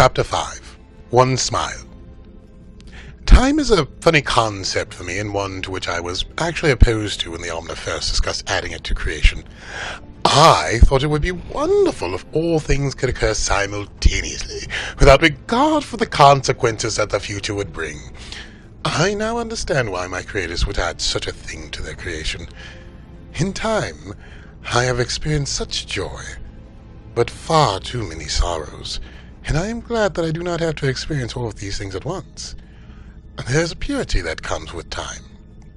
Chapter 5. One Smile. Time is a funny concept for me, and one to which I was actually opposed to when the Omna first discussed adding it to creation. I thought it would be wonderful if all things could occur simultaneously, without regard for the consequences that the future would bring. I now understand why my creators would add such a thing to their creation. In time, I have experienced such joy, but far too many sorrows, and I am glad that I do not have to experience all of these things at once. There is a purity that comes with time.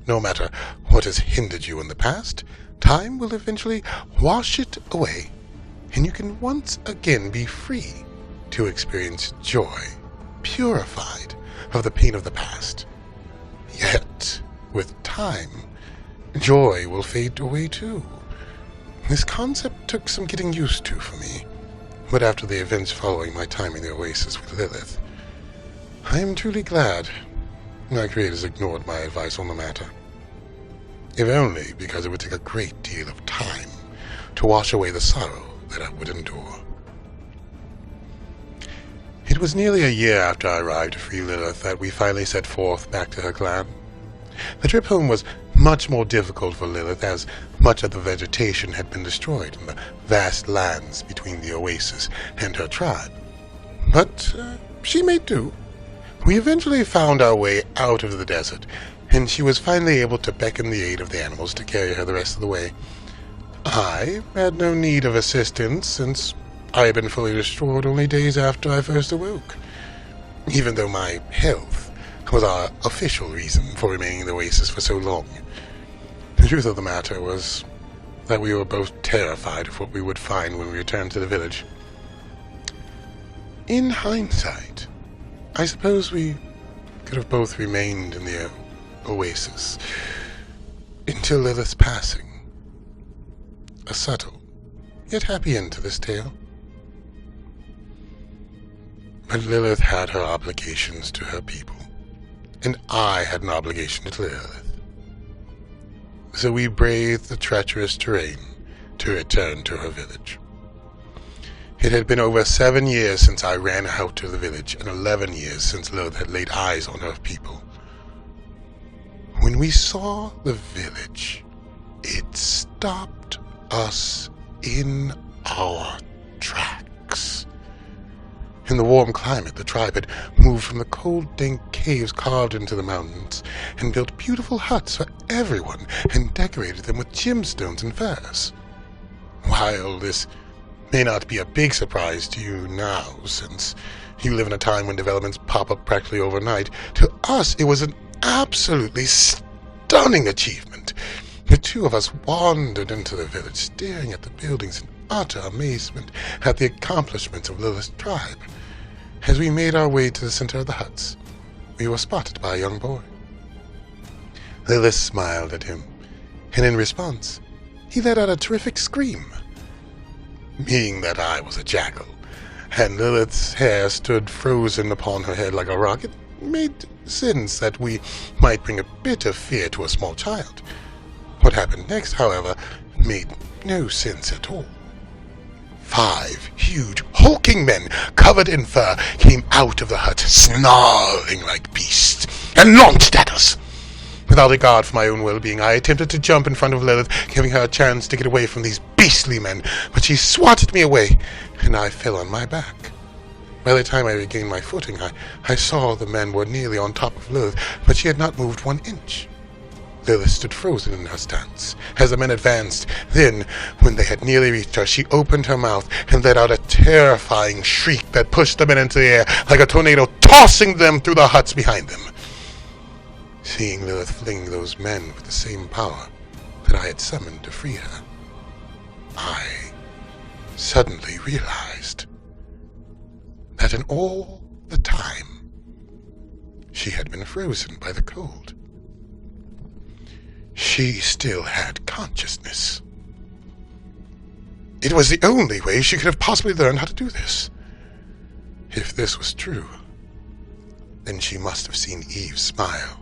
No matter what has hindered you in the past, time will eventually wash it away, and you can once again be free to experience joy, purified of the pain of the past. Yet, with time, joy will fade away too. This concept took some getting used to for me, but after the events following my time in the Oasis with Lilith, I am truly glad my creators ignored my advice on the matter. If only because it would take a great deal of time to wash away the sorrow that I would endure. It was nearly a year after I arrived to free Lilith that we finally set forth back to her clan. The trip home was much more difficult for Lilith, as much of the vegetation had been destroyed in the vast lands between the Oasis and her tribe. But she made do. We eventually found our way out of the desert, and she was finally able to beckon the aid of the animals to carry her the rest of the way. I had no need of assistance, since I had been fully restored only days after I first awoke, even though my health was our official reason for remaining in the Oasis for so long. The truth of the matter was that we were both terrified of what we would find when we returned to the village. In hindsight, I suppose we could have both remained in the Oasis until Lilith's passing. A subtle, yet happy end to this tale. But Lilith had her obligations to her people, and I had an obligation to Lilith. So we braved the treacherous terrain to return to her village. It had been over 7 years since I ran out to the village, and 11 years since Lilith had laid eyes on her people. When we saw the village, it stopped us in our tracks. In the warm climate, the tribe had moved from the cold, dank caves carved into the mountains and built beautiful huts for everyone and decorated them with gemstones and furs. While this may not be a big surprise to you now, since you live in a time when developments pop up practically overnight, to us it was an absolutely stunning achievement. The two of us wandered into the village, staring at the buildings in utter amazement at the accomplishments of Lilith's tribe. As we made our way to the center of the huts, we were spotted by a young boy. Lilith smiled at him, and in response, he let out a terrific scream. Being that I was a jackal, and Lilith's hair stood frozen upon her head like a rock, it made sense that we might bring a bit of fear to a small child. What happened next, however, made no sense at all. 5 huge, hulking men, covered in fur, came out of the hut, snarling like beasts, and launched at us. Without regard for my own well-being, I attempted to jump in front of Lilith, giving her a chance to get away from these beastly men, but she swatted me away, and I fell on my back. By the time I regained my footing, I saw the men were nearly on top of Lilith, but she had not moved 1 inch. Lilith stood frozen in her stance as the men advanced. Then, when they had nearly reached her, she opened her mouth and let out a terrifying shriek that pushed the men into the air like a tornado, tossing them through the huts behind them. Seeing Lilith fling those men with the same power that I had summoned to free her, I suddenly realized that in all the time she had been frozen by the cold, she still had consciousness. It was the only way she could have possibly learned how to do this. If this was true, then she must have seen Eve smile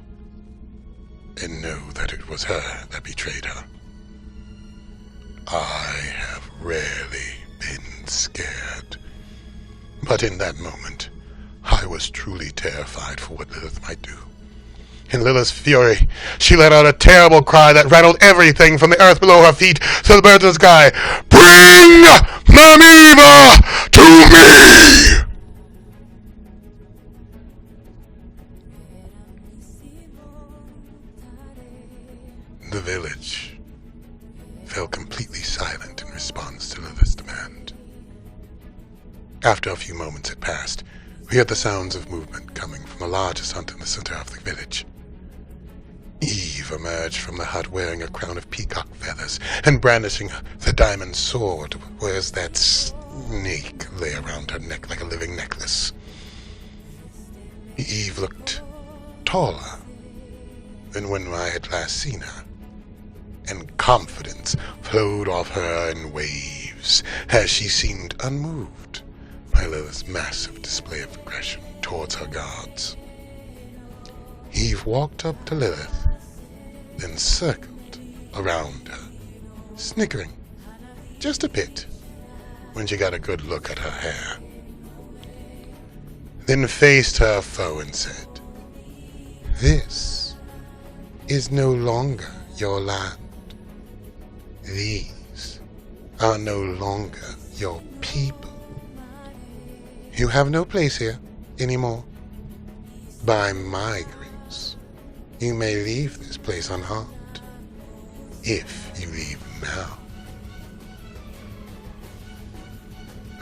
and know that it was her that betrayed her. I have rarely been scared, but in that moment, was truly terrified for what Lilith might do. In Lilith's fury, she let out a terrible cry that rattled everything from the earth below her feet to the birds of the sky. Bring Mamiva to me! The village fell completely silent in response to Lilith's demand. After a few moments had passed, we heard the sounds of movement coming from the largest hut in the center of the village. Eve emerged from the hut wearing a crown of peacock feathers and brandishing the diamond sword, whereas that snake lay around her neck like a living necklace. Eve looked taller than when I had last seen her, and confidence flowed off her in waves as she seemed unmoved by Lilith's massive display of aggression towards her guards. Eve walked up to Lilith, then circled around her, snickering just a bit when she got a good look at her hair. Then faced her foe and said, "This is no longer your land. These are no longer your people. You have no place here anymore. By my grace, you may leave this place unharmed, if you leave now."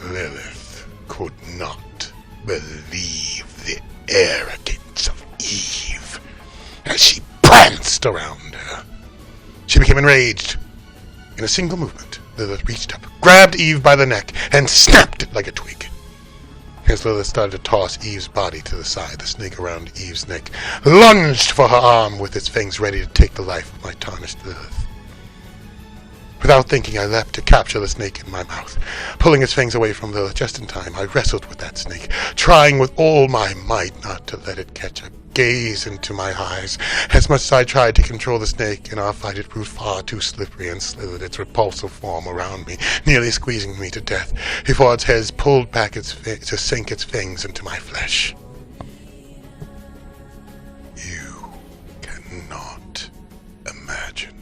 Lilith could not believe the arrogance of Eve as she pranced around her. She became enraged. In a single movement, Lilith reached up, grabbed Eve by the neck, and snapped it like a twig. As Lilith started to toss Eve's body to the side, the snake around Eve's neck lunged for her arm with its fangs ready to take the life of my tarnished Lilith. Without thinking, I leapt to capture the snake in my mouth. Pulling its fangs away from Lilith just in time, I wrestled with that snake, trying with all my might not to let it catch a gaze into my eyes. As much as I tried to control the snake, in our fight it proved far too slippery and slithered its repulsive form around me, nearly squeezing me to death, before its head pulled back to sink its fangs into my flesh. You cannot imagine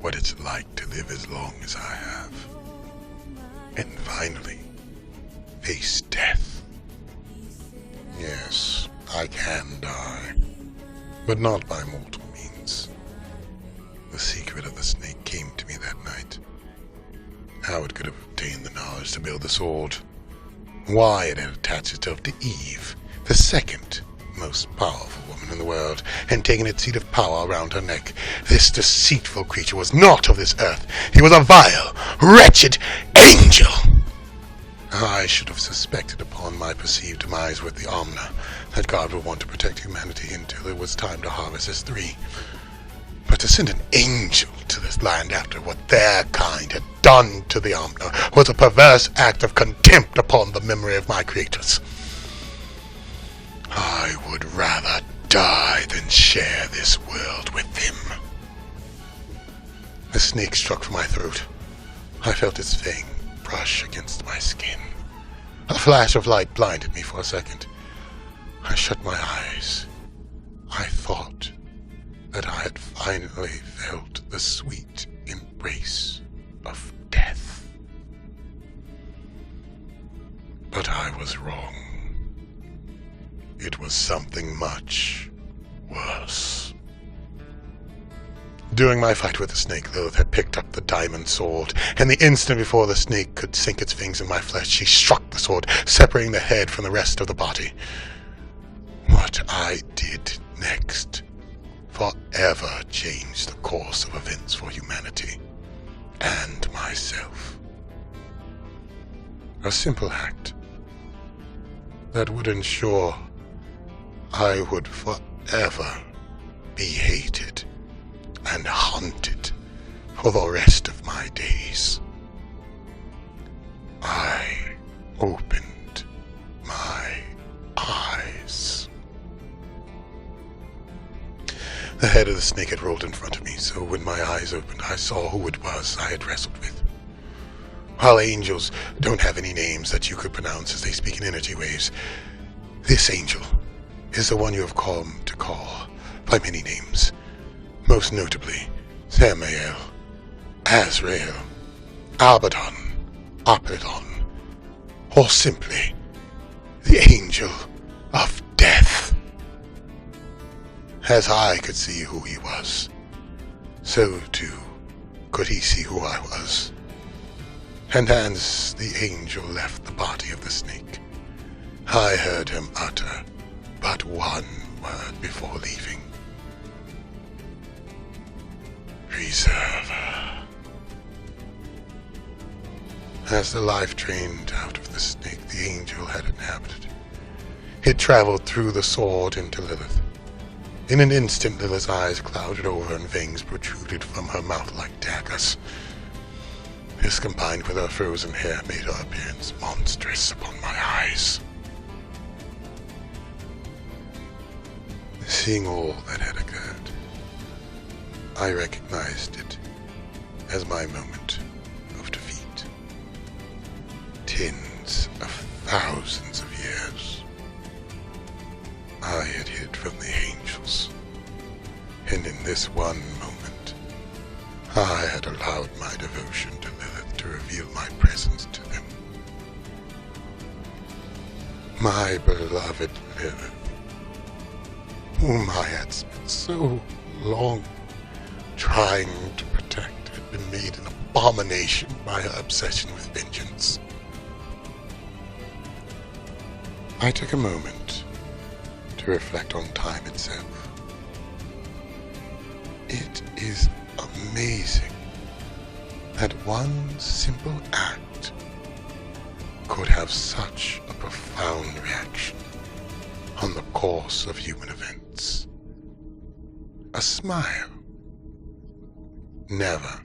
what it's like to live as long as I have, and finally face death. Yes, I can die, but not by mortal means. The secret of the snake came to me that night. How it could have obtained the knowledge to build the sword. Why it had attached itself to Eve, the second most powerful woman in the world, and taken its seat of power around her neck. This deceitful creature was not of this earth. He was a vile, wretched angel. I should have suspected upon my perceived demise with the Omna that God would want to protect humanity until it was time to harvest his three. But to send an angel to this land after what their kind had done to the Omna was a perverse act of contempt upon the memory of my creators. I would rather die than share this world with them. The snake struck for my throat. I felt its fang brush against my skin. A flash of light blinded me for a second. I shut my eyes. I thought that I had finally felt the sweet embrace of death. But I was wrong. It was something much worse. During my fight with the snake, Lilith had picked up the diamond sword, and the instant before the snake could sink its fangs in my flesh, she struck the sword, separating the head from the rest of the body. What I did next forever changed the course of events for humanity and myself. A simple act that would ensure I would forever be hated and hunted for the rest of my days. I opened my eyes. The head of the snake had rolled in front of me, so when my eyes opened, I saw who it was I had wrestled with. While angels don't have any names that you could pronounce as they speak in energy waves, This angel is the one you have come to call by many names, most notably Samael, Azrael, Abaddon, Apollyon, or simply the Angel of Death. As I could see who he was, so too could he see who I was. And as the angel left the body of the snake, I heard him utter but one word before leaving. Preserver. As the life drained out of the snake the angel had inhabited, it traveled through the sword into Lilith. In an instant, Lilith's eyes clouded over and veins protruded from her mouth like daggers. This, combined with her frozen hair, made her appearance monstrous upon my eyes. Seeing all that had occurred, I recognized it as my moment of defeat. Tens of thousands of years I had hid from the angels, and in this one moment I had allowed my devotion to Lilith to reveal my presence to them. My beloved Lilith, whom I had spent so long trying to protect, had been made an abomination by her obsession with vengeance. I took a moment to reflect on time itself. It is amazing that one simple act could have such a profound reaction on the course of human events. A smile. Never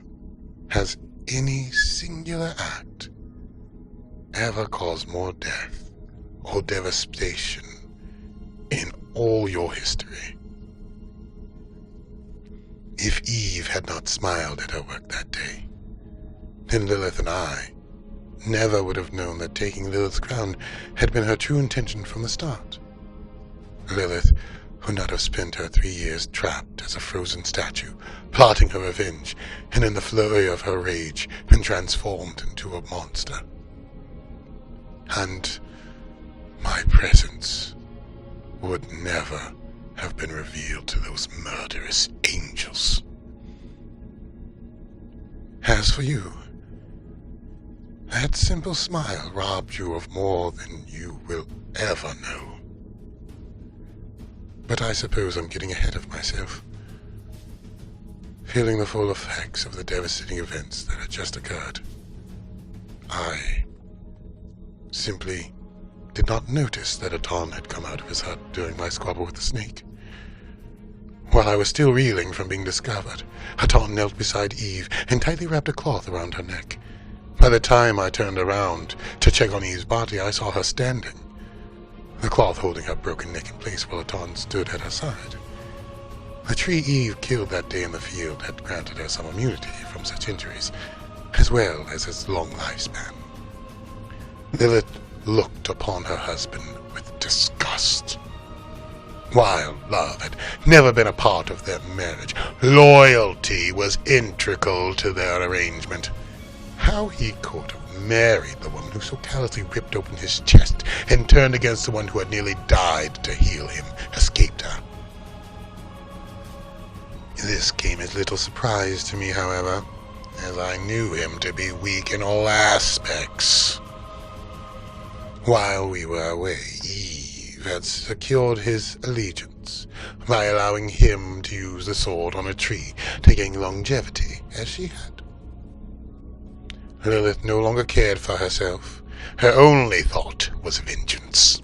has any singular act ever caused more death or devastation in all your history. If Eve had not smiled at her work that day, then Lilith and I never would have known that taking Lilith's crown had been her true intention from the start. Lilith would not have spent her 3 years trapped as a frozen statue, plotting her revenge, and in the flurry of her rage been transformed into a monster. And my presence would never have been revealed to those murderous angels. As for you, that simple smile robbed you of more than you will ever know. But I suppose I'm getting ahead of myself. Feeling the full effects of the devastating events that had just occurred, I simply did not notice that Aton had come out of his hut during my squabble with the snake. While I was still reeling from being discovered, Aton knelt beside Eve and tightly wrapped a cloth around her neck. By the time I turned around to check on Eve's body, I saw her standing, the cloth holding her broken neck in place while Aton stood at her side. The tree Eve killed that day in the field had granted her some immunity from such injuries, as well as its long lifespan. Lilith looked upon her husband with disgust. While love had never been a part of their marriage, loyalty was integral to their arrangement. How he could have married the woman who so callously ripped open his chest and turned against the one who had nearly died to heal him escaped her. This came as little surprise to me, however, as I knew him to be weak in all aspects. While we were away, Eve had secured his allegiance by allowing him to use the sword on a tree to gain longevity, as she had. Lilith no longer cared for herself. Her only thought was vengeance.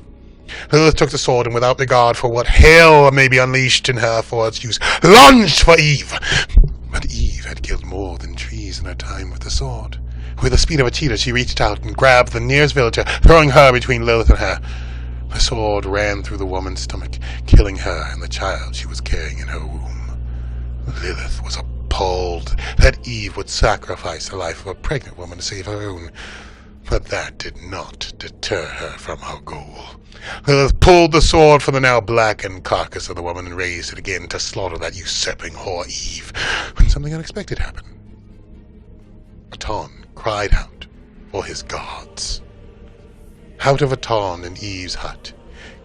Lilith took the sword and, without regard for what hell may be unleashed in her for its use, lunged for Eve. But Eve had killed more than trees in her time with the sword. With the speed of a cheetah, she reached out and grabbed the nearest villager, throwing her between Lilith and her. The sword ran through the woman's stomach, killing her and the child she was carrying in her womb. Lilith was appalled that Eve would sacrifice the life of a pregnant woman to save her own. But that did not deter her from her goal. Lilith pulled the sword from the now blackened carcass of the woman and raised it again to slaughter that usurping whore Eve, when something unexpected happened. Aton cried out for his gods. Out of Aton and Eve's hut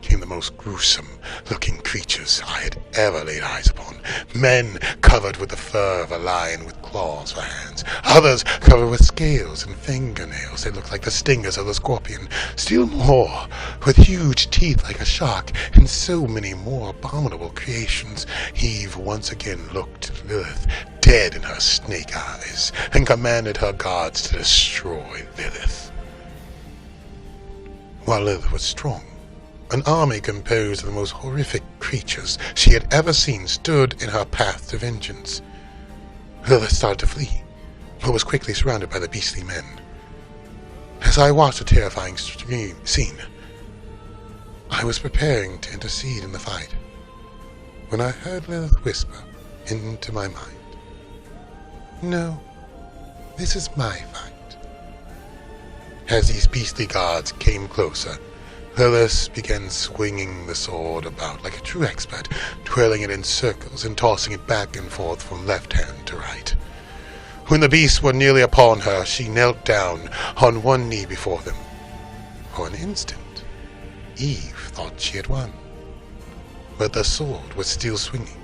came the most gruesome-looking creatures I had ever laid eyes upon. Men covered with the fur of a lion with claws for hands. Others covered with scales and fingernails. They looked like the stingers of the scorpion. Still more, with huge teeth like a shark, and so many more abominable creations. Eve once again looked at Lilith, dead in her snake eyes, and commanded her gods to destroy Lilith. While Lilith was strong, an army composed of the most horrific creatures she had ever seen stood in her path to vengeance. Lilith started to flee, but was quickly surrounded by the beastly men. As I watched the terrifying scene, I was preparing to intercede in the fight, when I heard Lilith whisper into my mind, "No, this is my fight." As these beastly gods came closer, Lilith began swinging the sword about like a true expert, twirling it in circles and tossing it back and forth from left hand to right. When the beasts were nearly upon her, she knelt down on one knee before them. For an instant, Eve thought she had won. But the sword was still swinging.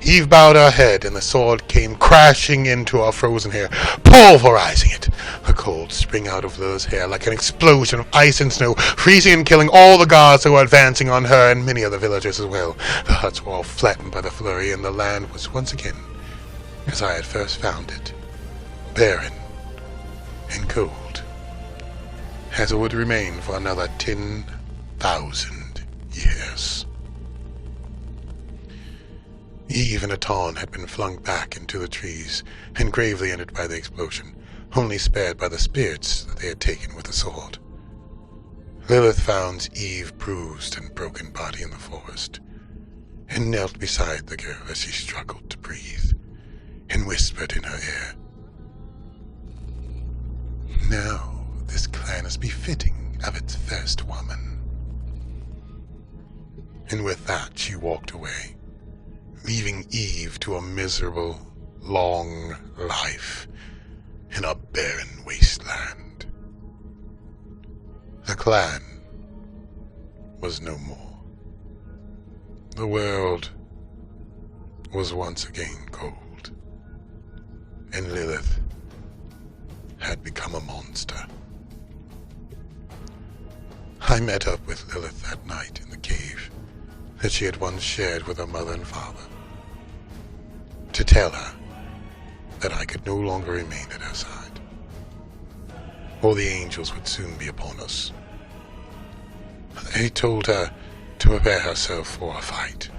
Eve bowed her head, and the sword came crashing into her frozen hair, pulverizing it. The cold sprang out of Lilith's hair like an explosion of ice and snow, freezing and killing all the guards who were advancing on her and many other villagers as well. The huts were all flattened by the flurry, and the land was once again, as I had first found it, barren and cold, as it would remain for another 10,000 years. Eve and Aton had been flung back into the trees and gravely ended by the explosion, only spared by the spirits that they had taken with the sword. Lilith found Eve bruised and broken body in the forest, and knelt beside the girl as she struggled to breathe, and whispered in her ear, "Now this clan is befitting of its first woman." And with that she walked away, leaving Eve to a miserable, long life in a barren wasteland. The clan was no more. The world was once again cold, and Lilith had become a monster. I met up with Lilith that night in the cave that she had once shared with her mother and father, to tell her that I could no longer remain at her side, or the angels would soon be upon us. I told her to prepare herself for a fight,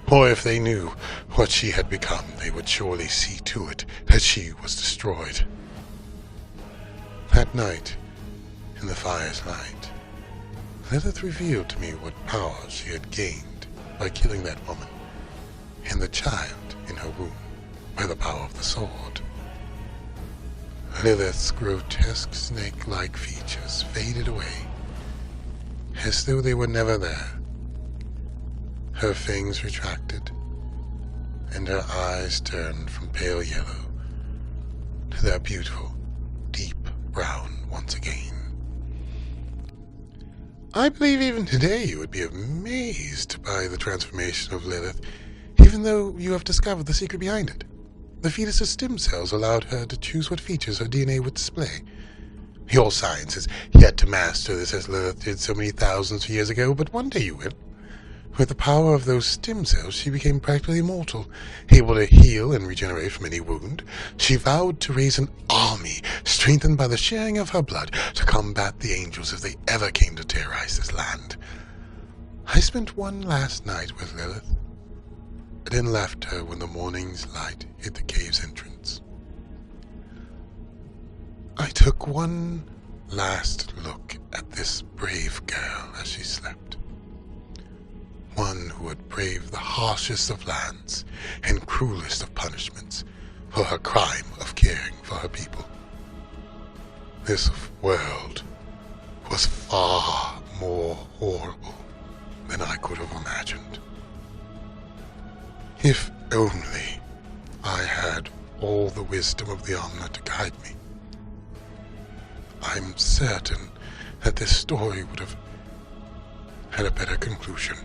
or if they knew what she had become, they would surely see to it that she was destroyed. That night, in the fire's light, Lilith revealed to me what power she had gained by killing that woman and the child in her womb by the power of the sword. Lilith's grotesque snake-like features faded away, as though they were never there. Her fangs retracted, and her eyes turned from pale yellow to their beautiful, deep brown once again. I believe even today you would be amazed by the transformation of Lilith, even though you have discovered the secret behind it. The fetus's stem cells allowed her to choose what features her DNA would display. Your science has yet to master this as Lilith did so many thousands of years ago, but one day you will. With the power of those stem cells, she became practically immortal, able to heal and regenerate from any wound. She vowed to raise an army, strengthened by the sharing of her blood, to combat the angels if they ever came to terrorize this land. I spent one last night with Lilith, and then left her when the morning's light hit the cave's entrance. I took one last look at this brave girl as she slept. One who had braved the harshest of lands and cruelest of punishments for her crime of caring for her people. This world was far more horrible than I could have imagined. If only I had all the wisdom of the Omna to guide me, I'm certain that this story would have had a better conclusion.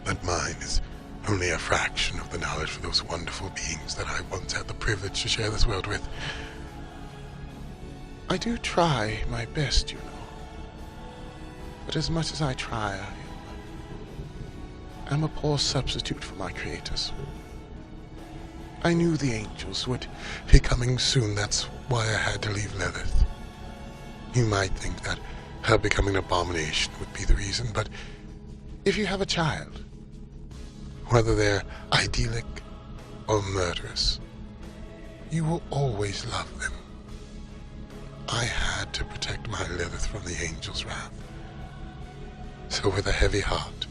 But mine is only a fraction of the knowledge of those wonderful beings that I once had the privilege to share this world with. I do try my best, you know. But as much as I try, I'm a poor substitute for my creators. I knew the angels would be coming soon. That's why I had to leave Lilith. You might think that her becoming an abomination would be the reason, but if you have a child, whether they're idyllic or murderous, you will always love them. I had to protect my Lilith from the angels' wrath. So with a heavy heart,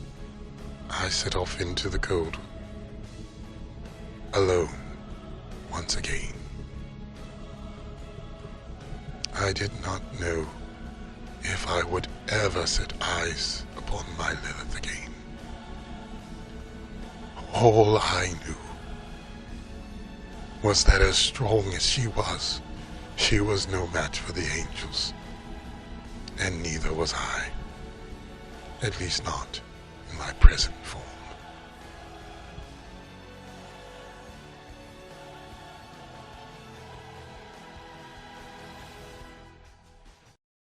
I set off into the cold, alone, once again. I did not know if I would ever set eyes upon my Lilith again. All I knew was that as strong as she was no match for the angels, and neither was I, at least not in my present form.